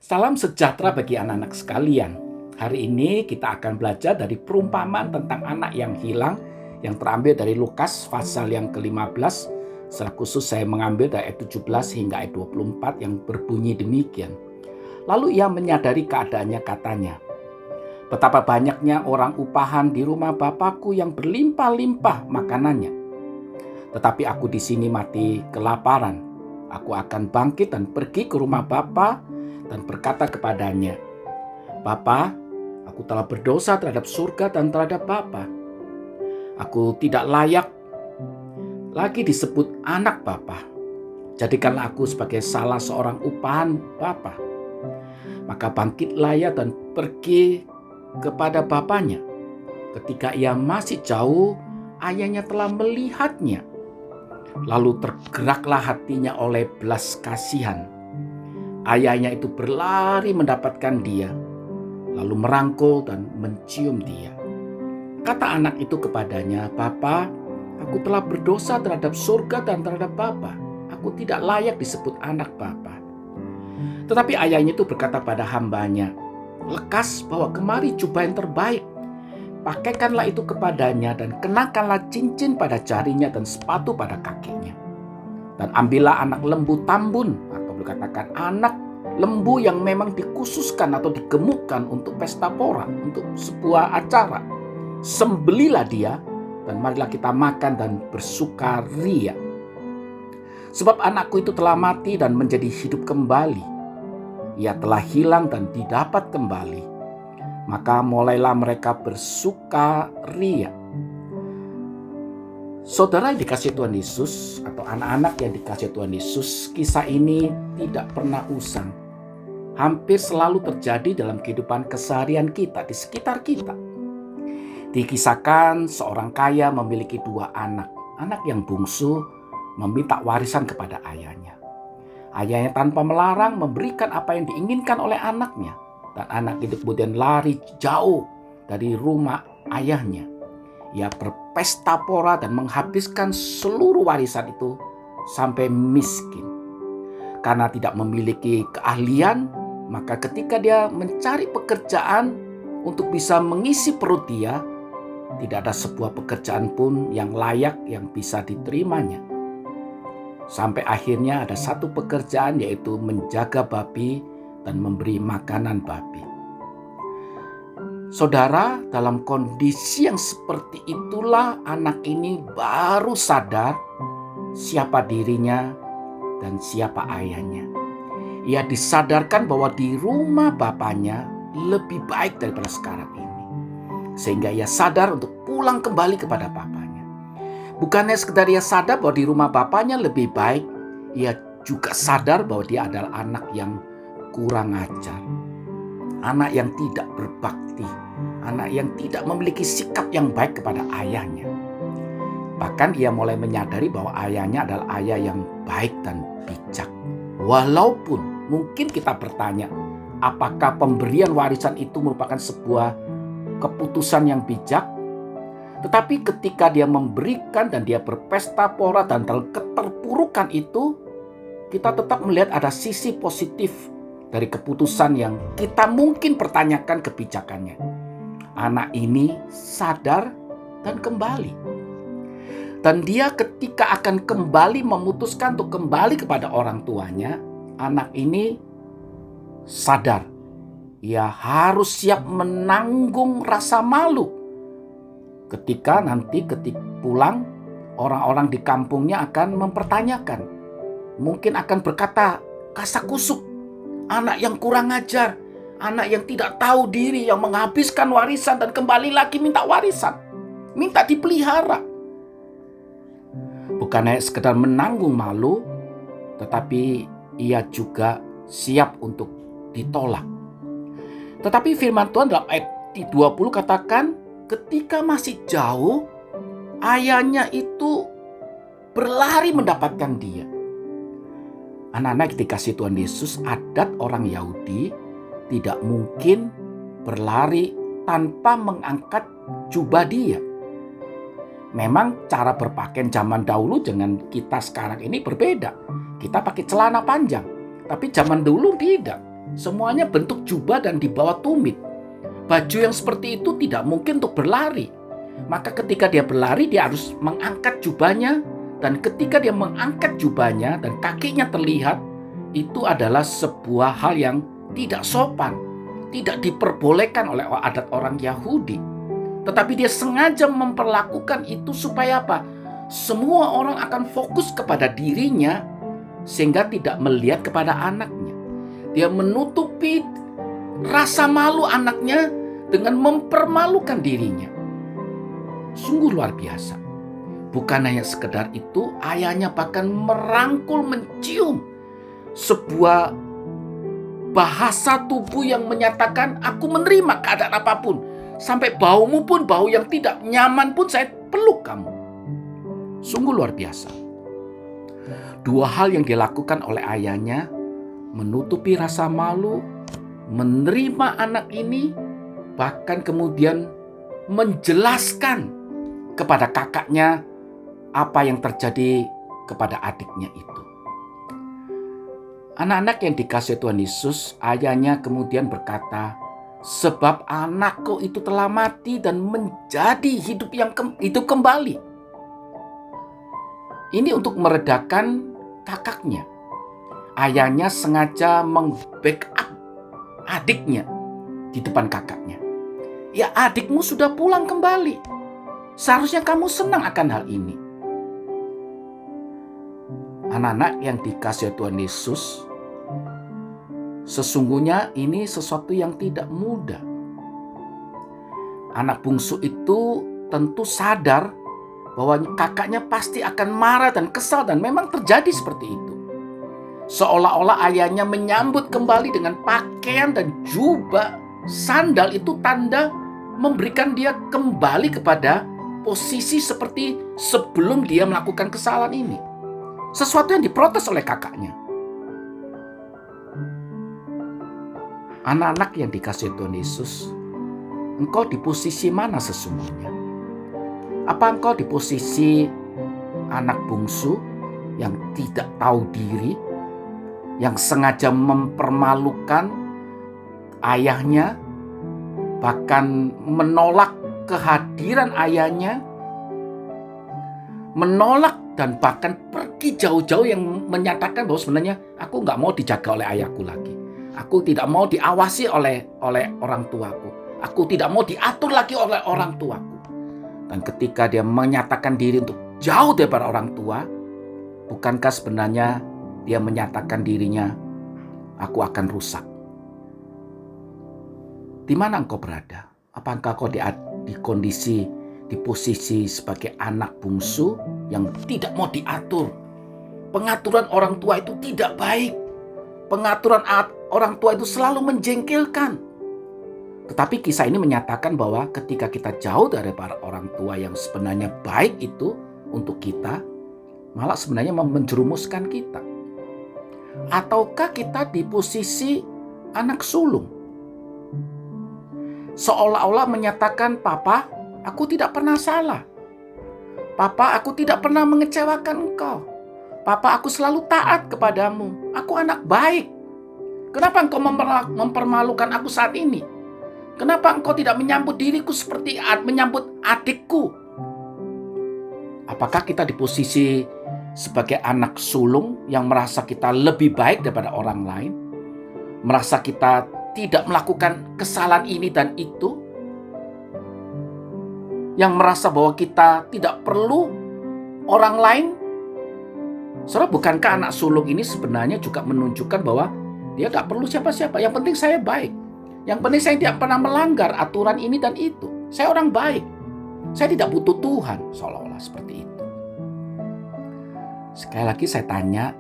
Salam sejahtera bagi anak-anak sekalian. Hari ini kita akan belajar dari perumpamaan tentang anak yang hilang yang terambil dari Lukas pasal yang ke-15. Secara khusus saya mengambil dari ayat 17 hingga ayat 24 yang berbunyi demikian. Lalu ia menyadari keadaannya, katanya, "Betapa banyaknya orang upahan di rumah Bapakku yang berlimpah-limpah makanannya. Tetapi aku di sini mati kelaparan. Aku akan bangkit dan pergi ke rumah Bapa dan berkata kepadanya, 'Bapa, aku telah berdosa terhadap surga dan terhadap Bapa. Aku tidak layak lagi disebut anak Bapa. Jadikanlah aku sebagai salah seorang upahan Bapa.' Maka bangkitlah ia dan pergi kepada bapaknya. Ketika ia masih jauh, ayahnya telah melihatnya. Lalu tergeraklah hatinya oleh belas kasihan. Ayahnya itu berlari mendapatkan dia, lalu merangkul dan mencium dia. Kata anak itu kepadanya, 'Bapa, aku telah berdosa terhadap surga dan terhadap Bapa. Aku tidak layak disebut anak Bapa.' Tetapi ayahnya itu berkata pada hambanya, 'Lekas bawa kemari jubah yang terbaik. Pakaikanlah itu kepadanya dan kenakanlah cincin pada jarinya dan sepatu pada kakinya. Dan ambillah anak lembu tambun,' atau dikatakan anak lembu yang memang dikhususkan atau digemukkan untuk pesta pora, untuk sebuah acara. Sembelilah dia dan marilah kita makan dan bersukaria. Sebab anakku itu telah mati dan menjadi hidup kembali. Ia telah hilang dan didapat kembali.' Maka mulailah mereka bersukaria." Saudara yang dikasihi Tuhan Yesus, atau anak-anak yang dikasihi Tuhan Yesus, kisah ini tidak pernah usang. Hampir selalu terjadi dalam kehidupan keseharian kita, di sekitar kita. Dikisahkan seorang kaya memiliki dua anak. Anak yang bungsu meminta warisan kepada ayahnya. Ayahnya tanpa melarang memberikan apa yang diinginkan oleh anaknya. Dan anak itu kemudian lari jauh dari rumah ayahnya. Ia berpesta pora dan menghabiskan seluruh warisan itu sampai miskin. Karena tidak memiliki keahlian, maka ketika dia mencari pekerjaan untuk bisa mengisi perut dia, tidak ada sebuah pekerjaan pun yang layak yang bisa diterimanya. Sampai akhirnya ada satu pekerjaan, yaitu menjaga babi dan memberi makanan babi. Saudara, dalam kondisi yang seperti itulah anak ini baru sadar siapa dirinya dan siapa ayahnya. Ia disadarkan bahwa di rumah bapaknya lebih baik daripada sekarang ini. Sehingga ia sadar untuk pulang kembali kepada bapaknya. Bukannya sekedar ia sadar bahwa di rumah bapaknya lebih baik, ia juga sadar bahwa dia adalah anak yang kurang ajar, anak yang tidak berbakti, anak yang tidak memiliki sikap yang baik kepada ayahnya. Bahkan ia mulai menyadari bahwa ayahnya adalah ayah yang baik dan bijak. Walaupun mungkin kita bertanya, apakah pemberian warisan itu merupakan sebuah keputusan yang bijak? Tetapi ketika dia memberikan dan dia berpesta pora dan dalam keterpurukan itu, kita tetap melihat ada sisi positif dari keputusan yang kita mungkin pertanyakan kebijakannya. Anak ini sadar dan kembali. Dan dia ketika akan kembali memutuskan untuk kembali kepada orang tuanya, anak ini sadar. Ia harus siap menanggung rasa malu. Ketika pulang, orang-orang di kampungnya akan mempertanyakan. Mungkin akan berkata kasak-kusuk, anak yang kurang ajar, anak yang tidak tahu diri, yang menghabiskan warisan dan kembali lagi minta warisan, minta dipelihara. Bukan hanya sekedar menanggung malu, tetapi ia juga siap untuk ditolak. Tetapi firman Tuhan dalam ayat 20 katakan, ketika masih jauh, ayahnya itu berlari mendapatkan dia. Anak-anak dikasihi Tuhan Yesus, adat orang Yahudi tidak mungkin berlari tanpa mengangkat jubah dia. Memang cara berpakaian zaman dahulu dengan kita sekarang ini berbeda. Kita pakai celana panjang, tapi zaman dulu tidak. Semuanya bentuk jubah dan di bawah tumit. Baju yang seperti itu tidak mungkin untuk berlari. Maka ketika dia berlari, dia harus mengangkat jubahnya. Dan ketika dia mengangkat jubahnya dan kakinya terlihat, itu adalah sebuah hal yang tidak sopan. Tidak diperbolehkan oleh adat orang Yahudi. Tetapi dia sengaja memperlakukan itu supaya apa? Semua orang akan fokus kepada dirinya sehingga tidak melihat kepada anaknya. Dia menutupi rasa malu anaknya dengan mempermalukan dirinya. Sungguh luar biasa. Bukan hanya sekedar itu, ayahnya bahkan merangkul, mencium sebuah bahasa tubuh yang menyatakan, aku menerima keadaan apapun. Sampai baumu pun, bau yang tidak nyaman pun saya peluk kamu. Sungguh luar biasa. Dua hal yang dilakukan oleh ayahnya, menutupi rasa malu, menerima anak ini, bahkan kemudian menjelaskan kepada kakaknya apa yang terjadi kepada adiknya itu. Anak-anak yang dikasihi Tuhan Yesus, ayahnya kemudian berkata, sebab anakku itu telah mati dan menjadi hidup kembali. Ini untuk meredakan kakaknya. Ayahnya sengaja meng-backup adiknya di depan kakaknya. Ya, adikmu sudah pulang kembali. Seharusnya kamu senang akan hal ini. Anak-anak yang dikasihi Tuhan Yesus, sesungguhnya ini sesuatu yang tidak mudah. Anak bungsu itu tentu sadar bahwa kakaknya pasti akan marah dan kesal, dan memang terjadi seperti itu. Seolah-olah ayahnya menyambut kembali dengan pakaian dan jubah, sandal, itu tanda memberikan dia kembali kepada posisi seperti sebelum dia melakukan kesalahan ini. Sesuatu yang diprotes oleh kakaknya. Anak-anak yang dikasihi Tuhan Yesus, engkau di posisi mana sesungguhnya? Apa engkau di posisi anak bungsu yang tidak tahu diri, yang sengaja mempermalukan ayahnya, bahkan menolak kehadiran ayahnya, menolak dan bahkan pergi jauh-jauh, yang menyatakan bahwa sebenarnya aku nggak mau dijaga oleh ayahku lagi. Aku tidak mau diawasi oleh orang tuaku. Aku tidak mau diatur lagi oleh orang tuaku. Dan ketika dia menyatakan diri untuk jauh daripada orang tua, bukankah sebenarnya dia menyatakan dirinya, aku akan rusak? Di mana engkau berada? Apakah kau di posisi sebagai anak bungsu yang tidak mau diatur? Pengaturan orang tua itu tidak baik. Pengaturan orang tua itu selalu menjengkelkan. Tetapi kisah ini menyatakan bahwa ketika kita jauh dari para orang tua yang sebenarnya baik itu untuk kita, malah sebenarnya menjerumuskan kita. Ataukah kita di posisi anak sulung? Seolah-olah menyatakan, Papa, aku tidak pernah salah. Papa, aku tidak pernah mengecewakan engkau. Papa, aku selalu taat kepadamu. Aku anak baik. Kenapa engkau mempermalukan aku saat ini? Kenapa engkau tidak menyambut diriku seperti menyambut adikku? Apakah kita di posisi sebagai anak sulung yang merasa kita lebih baik daripada orang lain? Merasa kita tidak melakukan kesalahan ini dan itu? Yang merasa bahwa kita tidak perlu orang lain? Saudara, bukankah anak sulung ini sebenarnya juga menunjukkan bahwa dia tidak perlu siapa-siapa. Yang penting saya baik. Yang penting saya tidak pernah melanggar aturan ini dan itu. Saya orang baik. Saya tidak butuh Tuhan. Seolah-olah seperti itu. Sekali lagi saya tanya,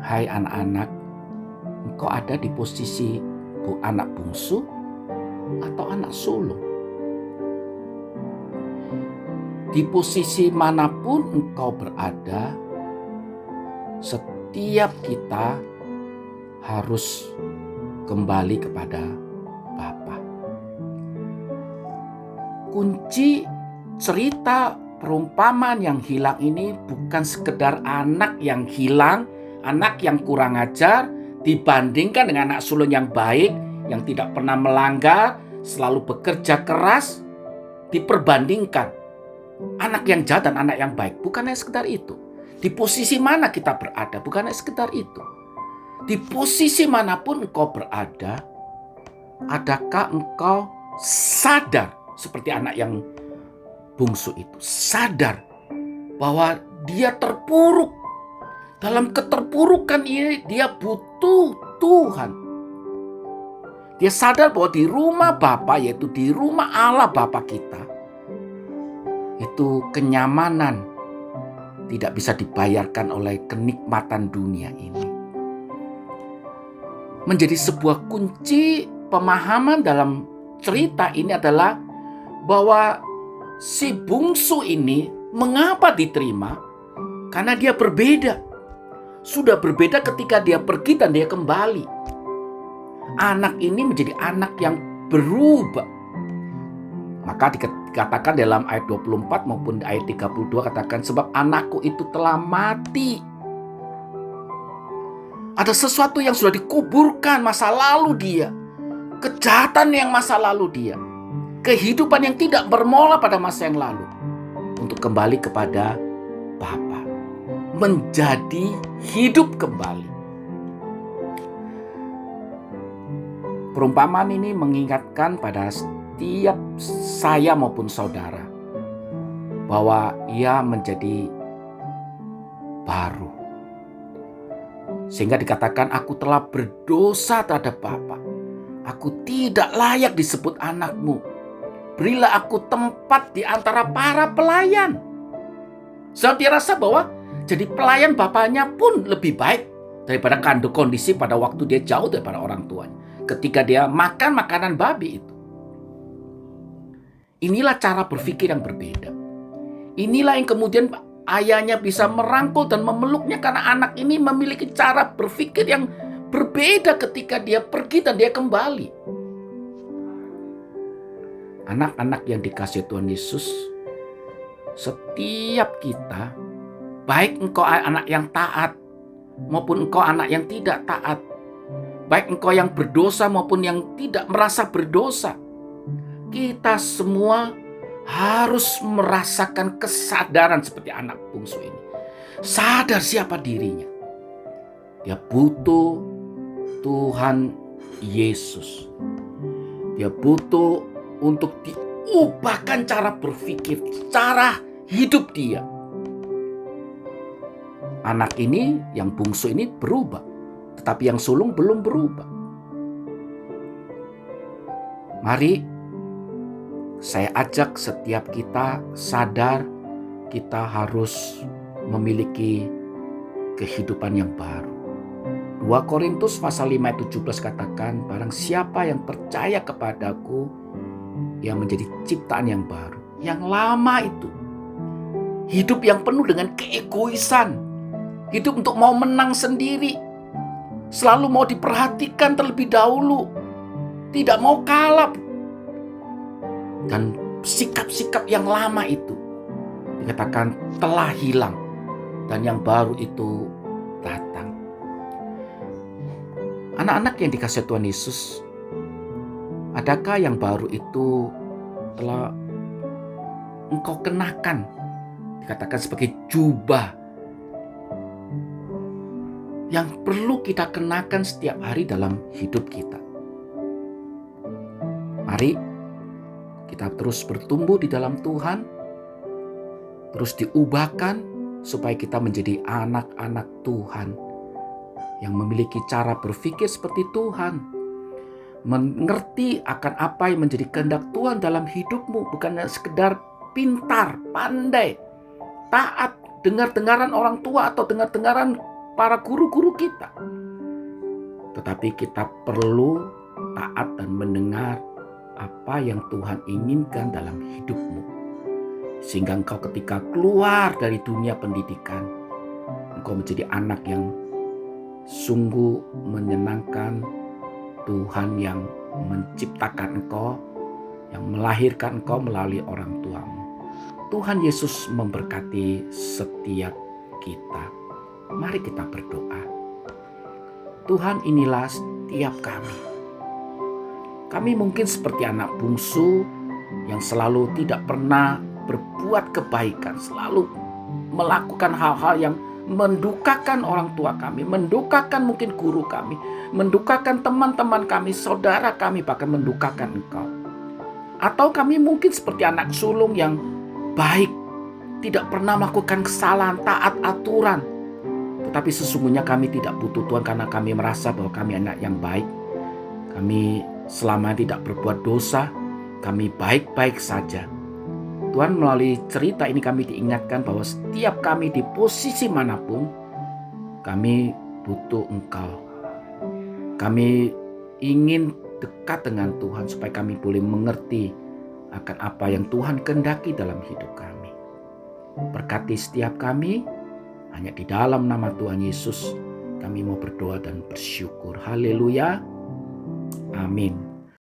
hai anak-anak, engkau ada di posisi anak bungsu atau anak sulung? Di posisi manapun engkau berada, setiap kita harus kembali kepada Bapa. Kunci cerita perumpamaan yang hilang ini bukan sekedar anak yang hilang, anak yang kurang ajar, dibandingkan dengan anak sulung yang baik, yang tidak pernah melanggar, selalu bekerja keras, diperbandingkan anak yang jahat dan anak yang baik. Bukan hanya sekedar itu. Di posisi mana kita berada, bukan hanya sekedar itu. Di posisi manapun engkau berada, adakah engkau sadar seperti anak yang bungsu itu, sadar bahwa dia terpuruk. Dalam keterpurukan ini dia butuh Tuhan. Dia sadar bahwa di rumah Bapa, yaitu di rumah Allah Bapa kita, itu kenyamanan tidak bisa dibayarkan oleh kenikmatan dunia ini. Menjadi sebuah kunci pemahaman dalam cerita ini adalah bahwa si bungsu ini mengapa diterima? Karena dia berbeda. Sudah berbeda ketika dia pergi dan dia kembali. Anak ini menjadi anak yang berubah. Maka dikatakan dalam ayat 24 maupun ayat 32 katakan, sebab anakku itu telah mati. Ada sesuatu yang sudah dikuburkan masa lalu dia. Kejahatan yang masa lalu dia. Kehidupan yang tidak bermola pada masa yang lalu. Untuk kembali kepada Bapa. Menjadi hidup kembali. Perumpamaan ini mengingatkan pada setiap saya maupun saudara bahwa ia menjadi baru. Sehingga dikatakan, aku telah berdosa terhadap Bapa. Aku tidak layak disebut anakmu. Berilah aku tempat di antara para pelayan. Sebab dia rasa bahwa jadi pelayan bapaknya pun lebih baik daripada kondisi pada waktu dia jauh daripada orang tuanya. Ketika dia makan makanan babi itu. Inilah cara berpikir yang berbeda. Inilah yang kemudian ayahnya bisa merangkul dan memeluknya karena anak ini memiliki cara berpikir yang berbeda ketika dia pergi dan dia kembali. Anak-anak yang dikasihi Tuhan Yesus, setiap kita, baik engkau anak yang taat maupun engkau anak yang tidak taat, baik engkau yang berdosa maupun yang tidak merasa berdosa, kita semua harus merasakan kesadaran seperti anak bungsu ini. Sadar siapa dirinya. Dia butuh Tuhan Yesus. Dia butuh untuk diubahkan cara berpikir, cara hidup dia. Anak ini, yang bungsu ini berubah. Tetapi yang sulung belum berubah. Mari saya ajak setiap kita sadar kita harus memiliki kehidupan yang baru. 2 Korintus pasal 5 ayat 17 katakan, barang siapa yang percaya kepadaku, yang menjadi ciptaan yang baru. Yang lama itu hidup yang penuh dengan keegoisan, hidup untuk mau menang sendiri, selalu mau diperhatikan terlebih dahulu, tidak mau kalah. Dan sikap-sikap yang lama itu dikatakan telah hilang dan yang baru itu datang. Anak-anak yang dikasihi Tuhan Yesus, adakah yang baru itu telah engkau kenakan? Dikatakan sebagai jubah yang perlu kita kenakan setiap hari dalam hidup kita. Mari kita terus bertumbuh di dalam Tuhan, terus diubahkan supaya kita menjadi anak-anak Tuhan yang memiliki cara berpikir seperti Tuhan, mengerti akan apa yang menjadi kehendak Tuhan dalam hidupmu, bukan sekedar pintar, pandai, taat, dengar-dengaran orang tua atau dengar-dengaran para guru-guru kita. Tetapi kita perlu taat dan mendengar apa yang Tuhan inginkan dalam hidupmu. Sehingga engkau ketika keluar dari dunia pendidikan, engkau menjadi anak yang sungguh menyenangkan Tuhan yang menciptakan engkau, yang melahirkan engkau melalui orang tuamu. Tuhan Yesus memberkati setiap kita. Mari kita berdoa. Tuhan, inilah setiap kami. Kami mungkin seperti anak bungsu yang selalu tidak pernah berbuat kebaikan, selalu melakukan hal-hal yang mendukakan orang tua kami, mendukakan mungkin guru kami, mendukakan teman-teman kami, saudara kami, bahkan mendukakan Engkau. Atau kami mungkin seperti anak sulung yang baik, tidak pernah melakukan kesalahan, taat aturan. Tetapi sesungguhnya kami tidak butuh Tuhan karena kami merasa bahwa kami anak yang baik. Kami selama tidak berbuat dosa, kami baik-baik saja. Tuhan, melalui cerita ini kami diingatkan bahwa setiap kami di posisi manapun, kami butuh Engkau. Kami ingin dekat dengan Tuhan supaya kami boleh mengerti akan apa yang Tuhan kehendaki dalam hidup kami. Berkati setiap kami, hanya di dalam nama Tuhan Yesus kami mau berdoa dan bersyukur. Haleluya. Amin.